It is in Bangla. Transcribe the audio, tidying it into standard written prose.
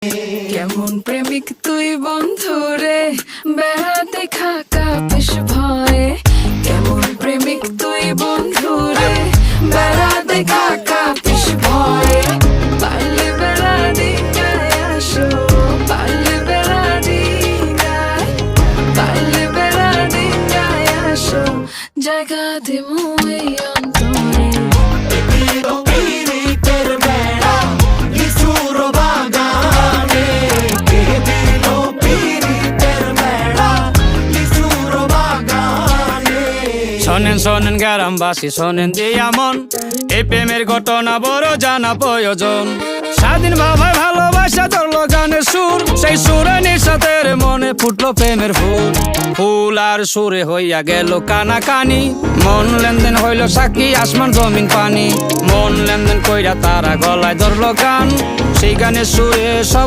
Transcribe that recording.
কেমন প্রেমিক তুই বন্ধুরে বেড়াতে খাকা পিস ভয়ে কেমন প্রেমিক তুই বন্ধুরে বেড়াতে খাকা পিস ভয়ে পারলে বেড়া দিগায় আসো পারলে বেড়া দিগায় পারলে বেড়া দিগায় আসো জায়গা দিমু এই অন্তরে শোনেন শোনেন গ্রামবাসী শোনেন দিয়া মন এই প্রেমের ঘটনা বড় জানা প্রয়োজন স্বাধীন ভাবে ভালোবাসা ধরলো গানের সুর সেই সুরে নিঃসাতের মনে ফুটলো প্রেমের ফুল ফুল আর সুরে হইয়া গেল কানাকানি মন লেনদেন হইল সাক্ষী আসমান জমিন পানি মন লেনদেন কইরা তারা গলায় ধরলো গান সেই গানের সুরে সবাই